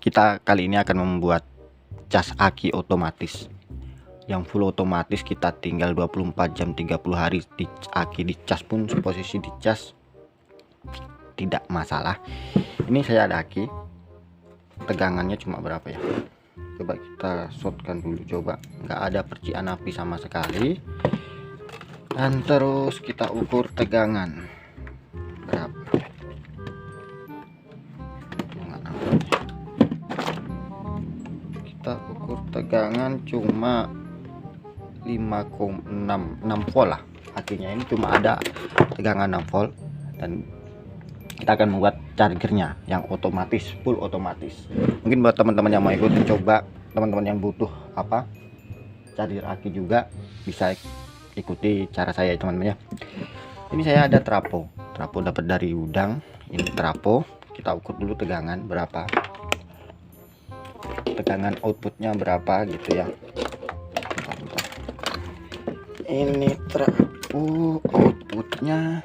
Kita kali ini akan membuat cas aki otomatis yang full otomatis. Kita tinggal 24 jam 30 hari di aki dicas pun posisi dicas tidak masalah. Ini saya ada aki, tegangannya cuma berapa ya, coba kita shotkan dulu, coba nggak ada percikan api sama sekali. Dan terus kita ukur tegangan berapa. Kita ukur tegangan cuma 5,6 volt lah. Akinya ini cuma ada tegangan 6 volt. Dan kita akan membuat chargernya yang otomatis, full otomatis. Mungkin buat teman-teman yang mau ikut coba, teman-teman yang butuh apa charger aki juga bisa ikuti cara saya teman-teman ya. Ini saya ada trapo dapat dari udang. Ini trapo, kita ukur dulu tegangan berapa, tegangan outputnya berapa gitu ya. Ini trapo outputnya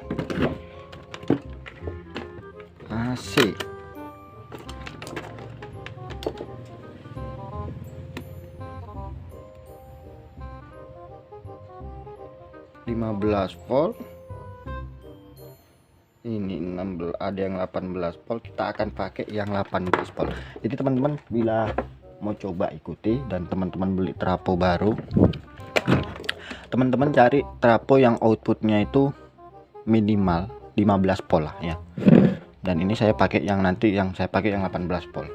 AC. volt. Ini 16, ada yang 18 volt. Kita akan pakai yang 18 volt. Jadi teman-teman bila mau coba ikuti, dan teman-teman beli trapo baru, teman-teman cari trapo yang outputnya itu minimal 15 volt lah ya. Dan ini saya pakai yang nanti yang saya pakai yang 18 volt.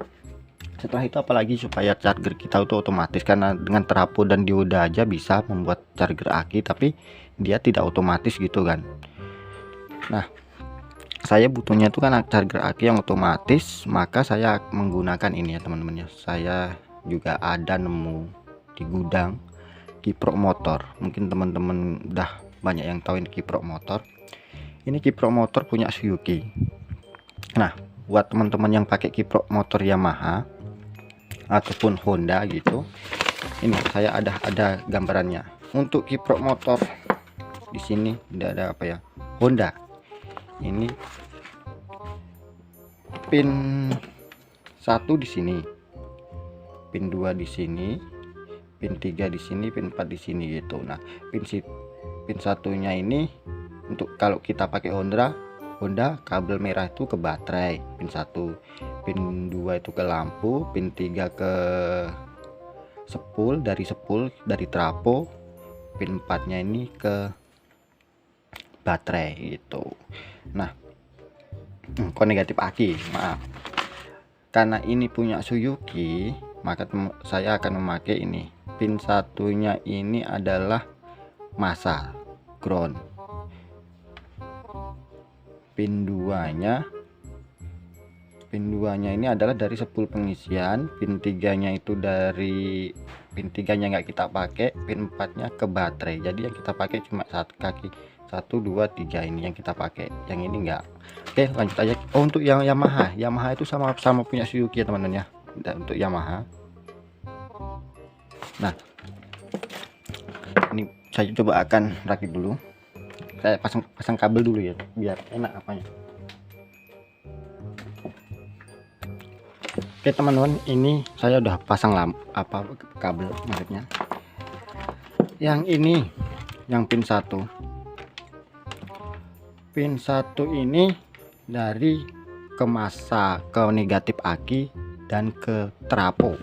Setelah itu apalagi supaya charger kita itu otomatis, karena dengan trapo dan dioda aja bisa membuat charger aki, tapi dia tidak otomatis gitu kan. Nah, saya butuhnya itu kan charger aki yang otomatis, maka saya menggunakan ini ya teman-teman ya. Saya juga ada nemu di gudang kiprok motor. Mungkin teman-teman udah banyak yang tahu ini kiprok motor. Ini kiprok motor punya Suzuki. Nah, buat teman-teman yang pakai kiprok motor Yamaha ataupun Honda gitu, ini saya ada gambarannya. Untuk kiprok motor di sini tidak ada apa ya, Honda. Ini pin 1 di sini, pin 2 di sini, pin 3 di sini, pin 4 di sini gitu. Nah, pin satunya ini untuk kalau kita pakai Honda kabel merah itu ke baterai, pin 1, pin 2 itu ke lampu, pin 3 ke sepul dari trapo, pin 4 nya ini ke baterai gitu. Nah, kok negatif aki, maaf, karena ini punya Suzuki, maka saya akan memakai ini. Pin satunya ini adalah masa ground, pin 2 nya ini adalah dari sepul pengisian, pin 3 nya itu dari pin 3 nya nggak kita pakai, pin 4 nya ke baterai. Jadi yang kita pakai cuma satu kaki, 1 2 3 ini yang kita pakai, yang ini enggak. Oke, lanjut aja. Oh, untuk yang Yamaha itu sama punya Suzuki ya teman-teman ya. Dan untuk Yamaha, nah ini saya coba akan rakit dulu. Saya pasang kabel dulu ya biar enak apanya. Oke teman-teman, ini saya udah pasang kabel maksudnya. Yang ini yang pin 1 ini dari ke masa ke negatif aki dan ke trafo,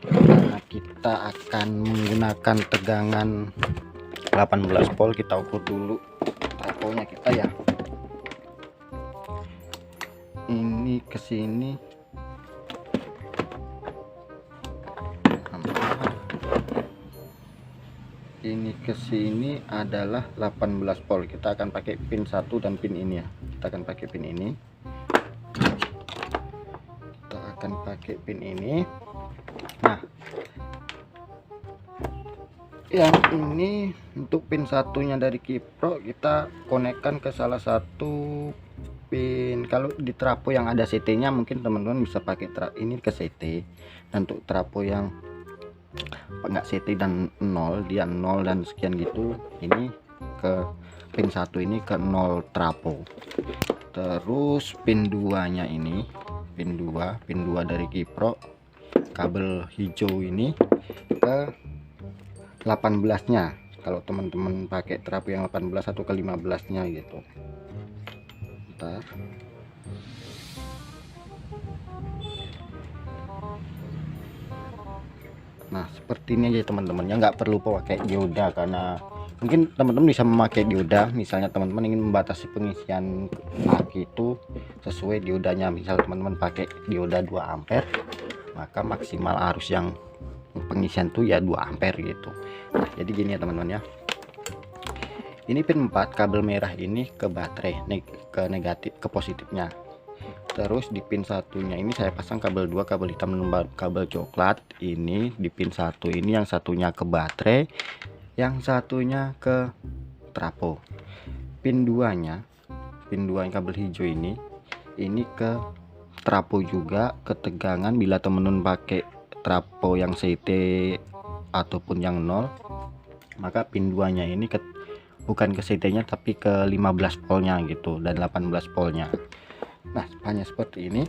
karena kita akan menggunakan tegangan 18 volt. Kita ukur dulu trafonya kita ya. Ini ke sini ini ke sini adalah 18 volt. Kita akan pakai pin 1 dan pin ini ya. Kita akan pakai pin ini. Nah, yang ini untuk pin satunya dari kiprok kita konekkan ke salah satu pin. Kalau di trafo yang ada CT nya mungkin teman-teman bisa pakai ini ke CT, dan untuk trafo yang enggak CT dan 0, dia 0 dan sekian gitu, ini ke pin 1 ini ke 0 trafo. Terus pin 2 nya ini pin 2 dari kiprok, kabel hijau ini ke 18 nya kalau teman-teman pakai trafo yang 18 atau ke 15 nya gitu. Bentar. Nah seperti ini aja teman-teman ya, nggak perlu pakai dioda, karena mungkin teman-teman bisa memakai dioda. Misalnya teman-teman ingin membatasi pengisian aki itu sesuai diodanya, misal teman-teman pakai dioda 2 ampere, maka maksimal arus yang pengisian tuh ya 2 ampere gitu. Nah jadi gini ya teman-teman ya, ini pin 4 kabel merah ini ke baterai, ke negatif ke positifnya. Terus di pin satunya ini saya pasang kabel 2 kabel hitam dan kabel coklat. Ini di pin 1 ini, yang satunya ke baterai, yang satunya ke trafo. Pin 2 nya kabel hijau ini ke trafo juga, ke tegangan. Bila teman-teman pakai trafo yang CT ataupun yang 0, maka pin 2 nya ini bukan ke CT nya tapi ke 15 voltnya gitu, dan 18 voltnya. Nah hanya seperti ini.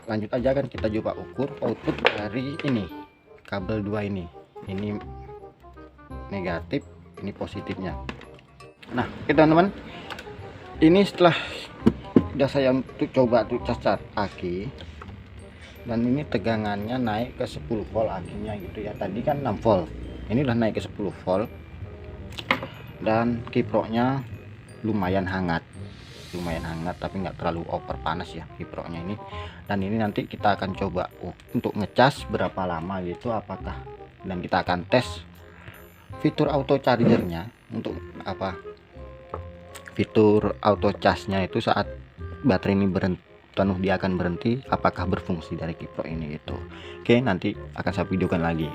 Lanjut aja kan kita coba ukur output dari ini kabel 2 ini negatif, ini positifnya. Nah oke teman-teman, ini setelah udah saya coba cas aki, dan ini tegangannya naik ke 10 volt akinya gitu ya. Tadi kan 6 volt, ini udah naik ke 10 volt, dan kiproknya lumayan hangat tapi nggak terlalu over panas ya kiproknya ini. Dan ini nanti kita akan coba untuk ngecas berapa lama gitu, apakah, dan kita akan tes fitur auto chargernya. Untuk apa, fitur auto charge-nya itu saat baterai ini penuh dia akan berhenti, apakah berfungsi dari kiprok ini gitu. Oke, nanti akan saya videokan lagi.